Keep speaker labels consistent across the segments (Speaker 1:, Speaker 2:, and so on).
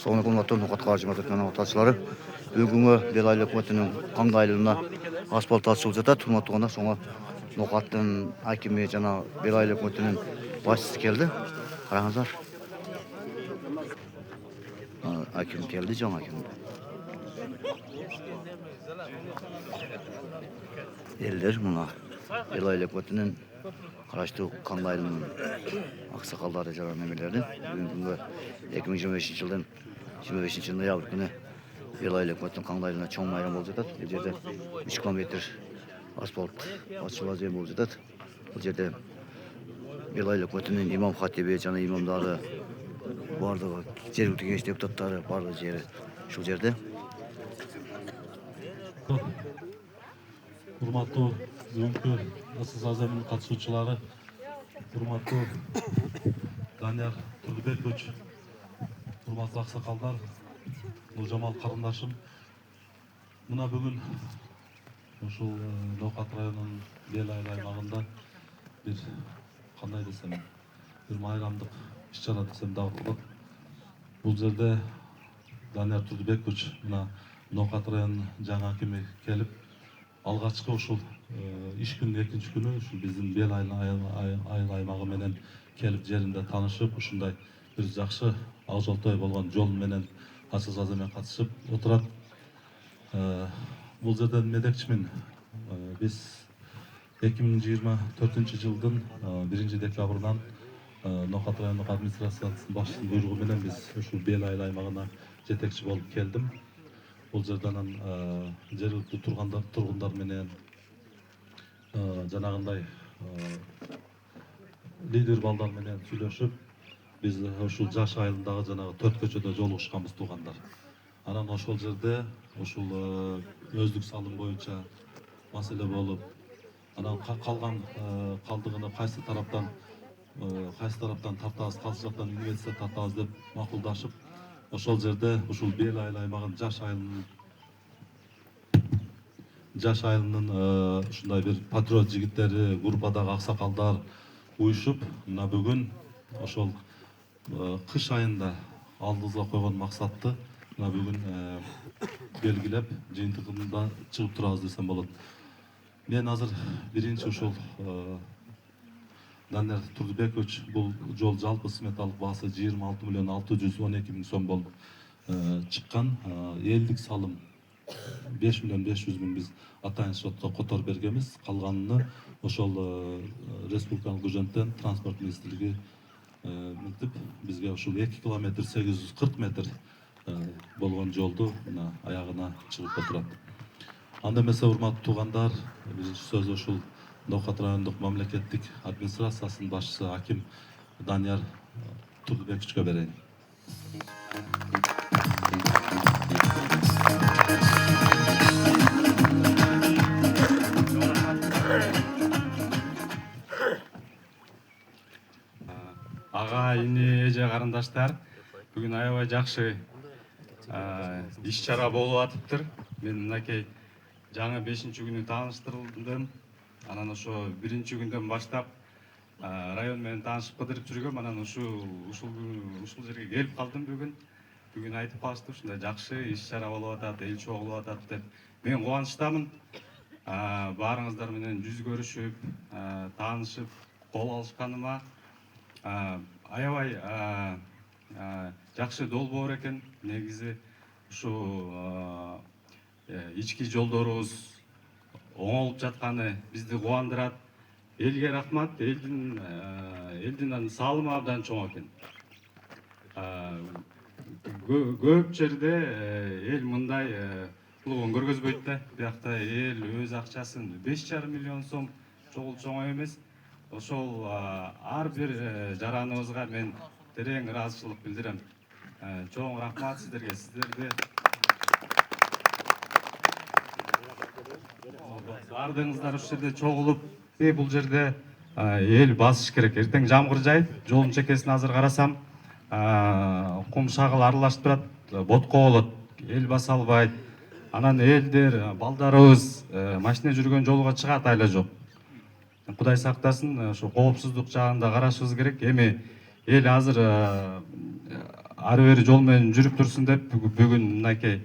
Speaker 1: Соны күнгөтөн нукатка жыматып атачылары бүгүнгү бел айлык өкмөтүнүн каңдайлыгына асфальт ачылып жатат. Урматтуу соңу нукаттын акими жана бел айлык өкмөтүнүн башчысы келди. Караңыздар. Аким келди, жаңы аким. Элдер мына бел айлык өкмөтүнүн караштуу каңдайлыгынын аксакалдары жана немелери бүгүнгү 2025-жылдын 25 ноябрь күнү бел айлык өкмөтүнүн каңдайлыгына чоң майрам болуп жатат. Бул жерде 3 километр асфальт ачылуу жер болуп жатат. Бул жерде бел айлык өкмөтүнүн имам хатиби жана имамдары бардыгы жергиликтүү кеңеш депутаттары бардыгы жери ушул жерде.
Speaker 2: Урматтуу бүгүнкү ССАЗМдин катышуучулары, урматтуу Данияр Турдубекович, урматтуу аксакалдар, Нуржамал карындашым. Мына бүгүн ушул Ноокат районунун Бел айыл аймагында бир кандай десем, бир майрамдык иш-чара десем дагы болот. Бул жерде Данияр Турдубекович мына Ноокат районунун жаңы акими келип, алгачкы ушул иш күнүнүн экинчи күнү ушул биздин Бел айыл аймагы менен келип жеринде таанышып, ушундай бир жакшы ак жолтой болгон жол менен ССАЗМ катышып отурат. Бул жерден медекчимин. Биз 2024-жылдын 1-декабрынан Ноокат райондук администрациясынын башчысынын буйругу менен биз ушул Бел айыл аймагына жетекчи болуп келдим. Бул жерден жергиликтүү тургундар менен жанагындай лидер балдар менен сүйлөшүп, биз ушул жаш айылындагы жанагы 4 көчөдө жолугушканбыз туугандар. Анан ошол жерде ушул өздүк салым боюнча маселе болуп, анан калган калдыгыны кайсы тараптан тартабыз, кайсы жактан инвестиция тартабыз деп макулдашып, ошол жерде ушул Бел айыл аймагынын жаш айылынын ушундай бир патриот жигиттери, группадагы аксакалдар уюшуп, мына бүгүн ошол кыш айында алдыбызга койгон максатты мына бүгүн белгилеп, жыйынтыгында чыгып турабыз десем болот. Мен азыр биринчи ушул Данияр Турдубекович, бул жол жалпы сметалык баасы 26.612.000 сом болуп чыккан. Элдик салым 5.500.000 биз атайын сотко которуп бергенбиз. Калганын ошол республикалык бюджеттен транспорт министрлиги мынтип бизге ушул 2 километр 840 метр болгон жолду мына аягына чыгып отурат. Анда эмесе, урматтуу туугандар, биринчи сөз ушул Ноокат райондук мамлекеттик администрациясынын башчысы аким Данияр Турдубековичке берейин.
Speaker 3: Ага, ине, эже, карындаштар, бүгүн аябай жакшы иш-чара болуп атыптыр. Мен мынакей жаңы 5-күнү тааныштырылдым. Анан ошо 1-күндөн баштап район менен таанышып кыдырып жүргөм. Анан ушул жерге келип калдым бүгүн. Бүгүн айтып калышты, ушундай жакшы иш-чара болуп атат, эл чогулуп атат деп. Мен кубанычтамын. Баарыңыздар менен жүз көрүшүп, таанышып, кол алышканыма аябай жакшы долбоор экен. Негизи ушу ички жолдорубуз оңолуп жатканы бизди кубандырат. Элге рахмат. Элдин салымы абдан чоң экен. Көп жерде эл мындай кылууну көргөзбөйт да. Биякта эл өз акчасын 5,5 миллион сом чоң эмес. Ошол ар бир жараныбызга мен терең ыраазычылык билдирем. Чоң рахмат сиздерге. Сиздерди бардыгыңыздар ушул жерде чогулуп, бул жерде эл басыш керек. Эртең жамгыр жайып, жолдун чекесин азыр карасам, кум шагыл аралашып турат, ботко болот, эл баса албайт. Анан элдер, балдарыбыз машина жүргөн жолго чыгат айла жок. Кудай сактасын, ошо коопсуздук жагында карашыбыз керек. Эми эл азыр ары бери жол менен жүрүп турсун деп бүгүн мынакей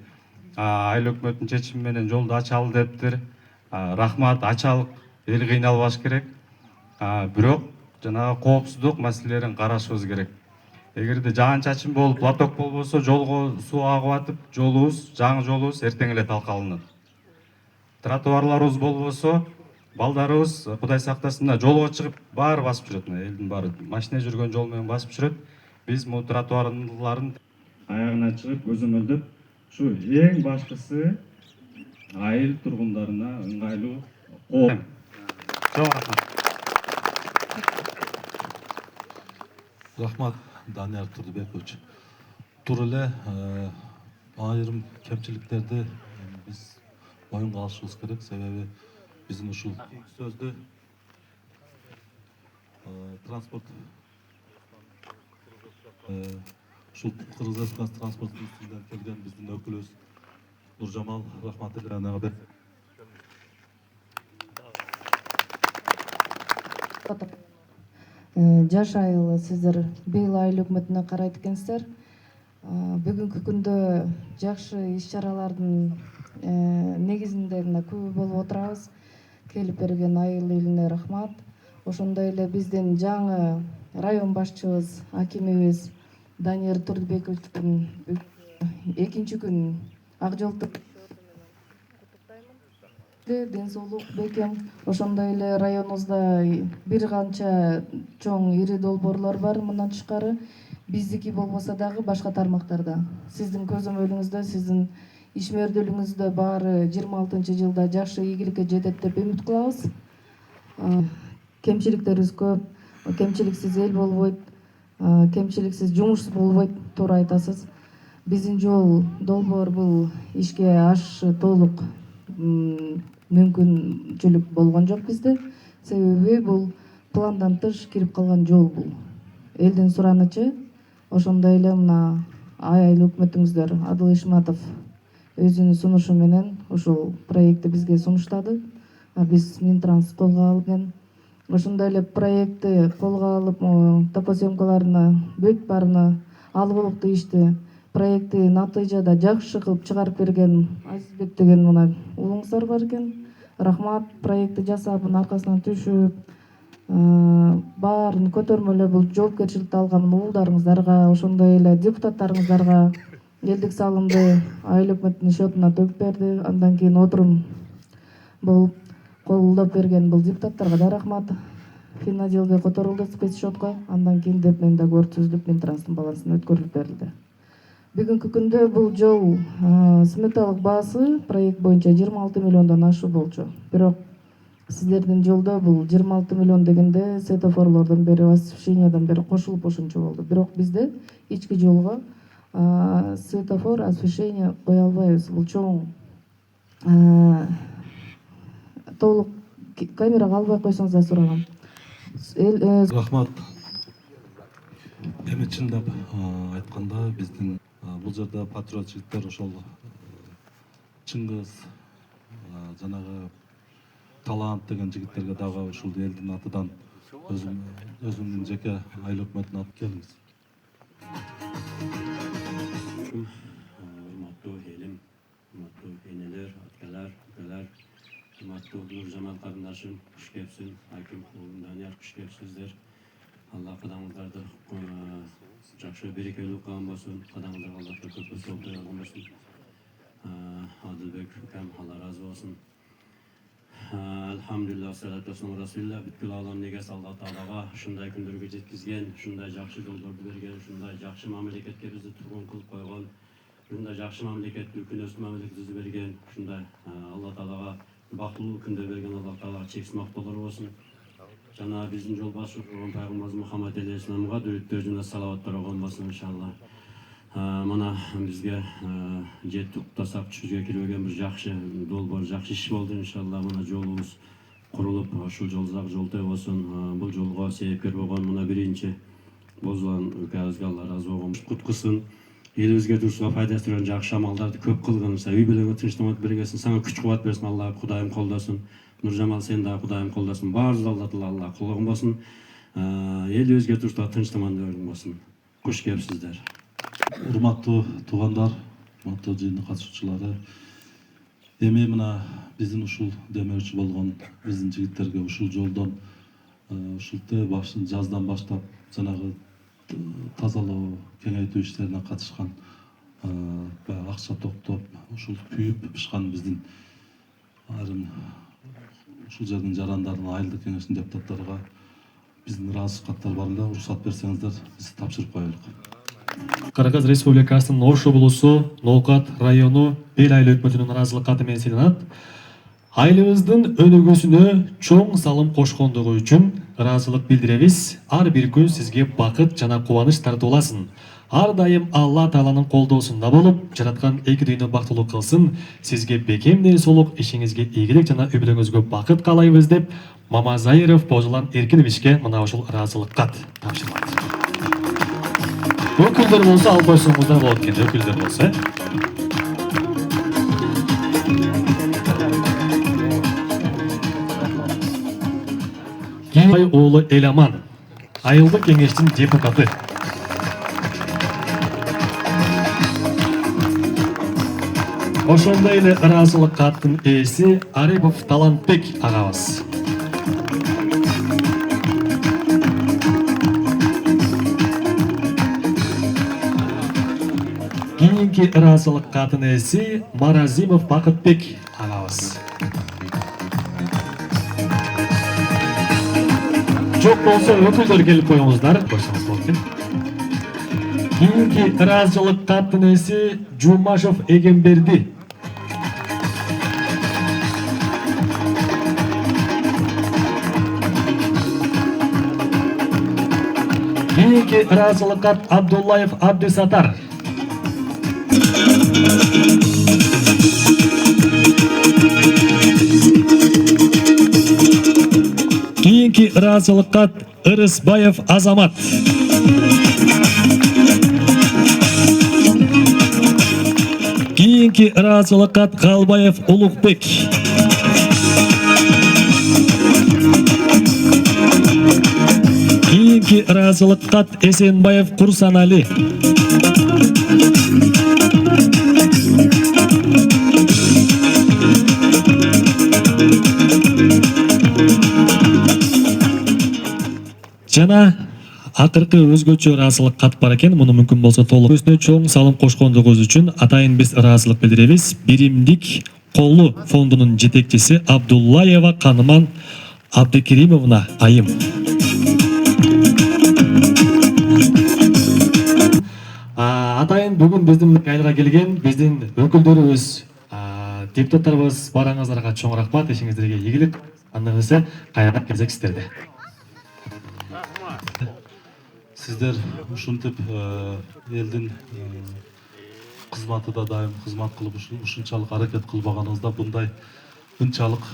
Speaker 3: айыл өкмөттүн чечими менен жолду ачалы дептир. Рахмат, ачалык, эл кыйналбаш керек. Бирок жанагы коопсуздук маселелерин карашыбыз керек. Эгерде жаан чачын болуп лоток болбосо, жолго суу агып атып, жаңы жолубуз эртең эле талкаланат. Тротуарларыбыз болбосо, балдарыбыз Кудай сактасын мына жолго чыгып баары басып жүрөт. Элдин баары машина жүргөн жол менен басып жүрөт. Биз бул тротуарларын аягына чыгып көзөмөлдөп, ушу эң башкысы айыл тургундарына ыңгайлуу кооп. Чоң рахмат.
Speaker 2: Рахмат, Данияр Турдубекович. Тур эле айрым кемчиликтерди биз моюнга алышыбыз керек, себеби биздин ушул сөздү транспорт ушул Кыргыз Республикасы транспорт министрлигинен келген биздин өкүлүбүз Нуржамал Рахматулловага берип.
Speaker 4: Жаш айыл сиздер быйыл айыл өкмөтүнө карайт экенсиздер. Бүгүнкү күндө жакшы иш-чаралардын негизинде мына күбө болуп отурабыз. Келип берген айыл элине рахмат. Ошондой эле биздин жаңы район башчыбыз, акимибиз Данияр Турдубековичтин экинчи күн ак жол ден соолук бекем. Ошондой эле районубузда бир канча чоң ири долбоорлор бар мындан тышкары. Биздики болбосо дагы башка тармактарда. Сиздин көзөмөлүңүздө, сиздин ишмердүүлүгүңүздө баары 26-жылда жакшы ийгиликке жетет деп үмүт кылабыз. Кемчиликтерибиз көп, кемчиликсиз эл болбойт, кемчиликсиз жумуш болбойт, туура айтасыз. Биздин жол долбоор бул ишке ашышы толук мүмкүнчүлүк болгон жок бизде. Себеби бул пландан тыш кирип калган жол бул. Элдин суранычы. Ошондой эле мына айыл өкмөтүңүздөр Адыл Ишматов өзүнүн сунушу менен ушул проектти бизге сунуштады. Биз Минтранс колго алган. Ошондой эле проектти колго алып, топосъемкаларына бүт баарына алгылыктуу ишти проектти натыйжада жакшы кылып чыгарып берген Азизбек деген мына уулуңуздар бар экен. Рахмат, проектти жасап, аркасынан түшүп, баарын көтөрмөлөп бул жоопкерчиликти алган уулдарыңыздарга, ошондой эле депутаттарыңыздарга элдик салымды айыл өкмөтүнүн счетуна төгүп берди. Андан кийин отурум болуп колдоп берген бул депутаттарга да рахмат. Финаделге которулду спецсчетко. Андан кийин мен да көрсөтүлүп Минтранстын балансына өткөрүлүп берилди. Бүгүнкү күндө бул жол сметалык баасы проект боюнча 26 миллиондон ашуу болчу. Бирок сиздердин жолдо бул 26 миллион дегенде светофорлордон бери, освещениядан бери кошулуп ошончо болду. Бирок бизде ички жолго светофор, освещение кое албайбыз. Бул чоң толук камерага албай койсоңуздар сураган.
Speaker 2: Рахмат. Эми чындап айтканда биздин бул жерде патриот жигиттер ошол Чыңгыз, жанагы Талант деген жигиттерге дагы ушул элдин атынан өзүмдүн жеке айыл өкмөтүнүн атынан келиңиз.
Speaker 5: Урматтуу элим, урматтуу энелер, акалар, укалар, урматтуу Нуржамал карындашым, куш кепсиң, аким уулум Данияр, куш кепсиздер. Алла кадамыңыздарды жакшы берекелүү кылган болсун, кадамыңыздарга Алла көп соо берген болсун. Адылбек укам, Алла разы болсун. Алхамдулилlah, салату вассалам расулилlah. Бүткүл аламдын эгеси Алла Таалага ушундай күндөргө жеткизген, ушундай жакшы жолдорду берген, ушундай жакшы мамлекетке бизди тургун кылып койгон, ушундай жакшы мамлекетти, күнөсүз мамлекетти берген, ушундай Алла Таалага бактылуу күндөр берген Алла Таалага чексиз мактоолор болсун. Жана биздин жол башы болгон пайгамбарыбыз Мухаммад алейхиссаламга дүрүттөр жана салаваттар болгон болсун иншалла. Мана бизге жетти уктасак жүзгө кирбеген бир жакшы долбоор, жакшы иш болду иншалла. Мына жолубуз курулуп, ушул жолдагы жолтой болсун. Бул жолго себепкер болгон мына биринчи Бозулан укабызга Алла разы болгон куткусын. Элибизге дурусга пайдасы тигерген жакшы амалдарды көп кылгын. Үй бүлөгө тынчтык бергенсин, сага күч кубат берсин. Алла Кудайым колдосун. Нуржамал сен дагы Кудайым колдосун. Баарыбызды Алла колдогон болсун. Элибизге дурусга тынчтык берген болсун. Куш кепсиздер.
Speaker 2: Урматтуу туугандар, урматтуу жыйындын катышуучулары, эми мына биздин ушул демөөрчү болгон биздин жигиттерге ушул жолдон ушул башын жаздан баштап жанагы тазалоо, кеңейтүү иштерине катышкан, баягы акча топтоп, ушул күйүп бышкан биздин айрым ушул жердин жарандарына, айылдык кеңештин депутаттарга биздин ыраазычылык каттар бар эле, уруксат берсеңиздер биз тапшырып коелук.
Speaker 6: Кыргыз Республикасынын Ош облусу Ноокат району Бел айыл өкмөтүнүн ыраазычылык каты менен сыйланат. Айылыбыздын өнүгүүсүнө чоң салым кошкондугу үчүн ыраазычылык билдиребиз. Ар бир күн сизге бакыт жана кубаныч тартууласын. Ар дайым Алла Тааланын колдоосунда болуп, жараткан эки дүйнө бактылуу кылсын. Сизге бекем денсаулык, ишиңизге ийгилик жана үй бүлөңүзгө бакыт каалайбыз деп Мамазайыров Божулан Эркиновичке мына ушул ыраазычылык кат тапшырылат. Өкүлдөр болсо алып койсоңуздар болот экен, өкүлдөр болсо. Кийинбай уулу Эламан, айылдык кеңештин депутаты. Ошондой эле ыраазычылык каттын ээси Арипов Талантбек агабыз. Кийинки ыраазычылык каттын ээси Маразимов Бакытбек агабыз. Жок болсо өкүлдөр келип коюңуздар, койсоңуз болот экен. Кийинки ыраазычылык каттын ээси Жумашев Эгемберди. Кийинки ыраазычылык кат Абдуллаев Абдысатар. Кийинки ыраазычылык кат Ырысбаев Азамат. Кийинки ыраазычылык кат Галбаев Улукбек. Кийинки ыраазычылык кат Эсенбаев Курсанали. Жана акыркы өзгөчө ыраазычылык кат бар экен. Муну мүмкүн болсо толук өзүнө чоң салым кошкондугубуз үчүн атайын биз ыраазычылык билдиребиз. Биримдик колу фондунун жетекчиси Абдуллаева Каныман Абдыкеримовна айым. Атайын бүгүн биздин айылга келген биздин өкүлдөрүбүз, депутаттарыбыз барыңыздарга чоң рахмат, ишиңиздерге ийгилик. Анда эмесе кайра келсек сиздерде.
Speaker 2: Сиздер ушинтип элдин кызматыда дайым кызмат кылып ушунчалык аракет кылбаганыңызда мындай ынчалык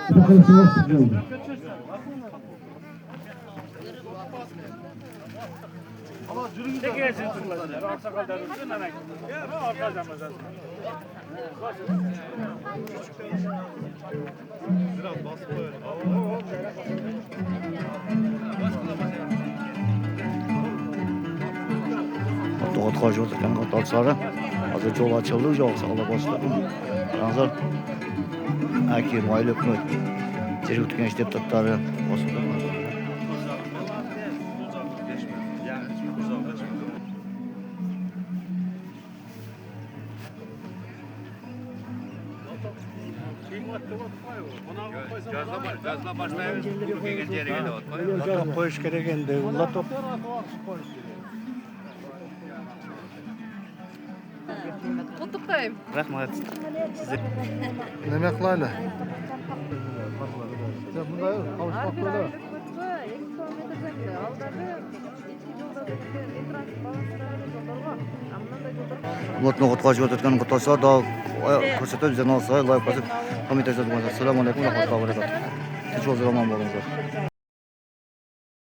Speaker 7: Çağrışımız oldu.
Speaker 1: Qutqarucu o'tirgan qatorlari hozir yo'l ochildi, yo'l saqlab boshladi. Hozir Aki Moylikni tergov kengashi deputatlari bosdi.
Speaker 8: Qo'yish kerak endi. Ulatib
Speaker 9: Құттықтаймын.
Speaker 8: rahmat. Nima qilaylik? Bunday qavuşmoq bo'ladi.
Speaker 1: Umutni qutqaruchi o'tirgan qatorlar da ko'rsatib bizdan olsa, loyihasi qo'mitasi. Assalomu alaykum va rahmatullohi va barakatuh. Tinch o'zingizlar omon bo'linglar.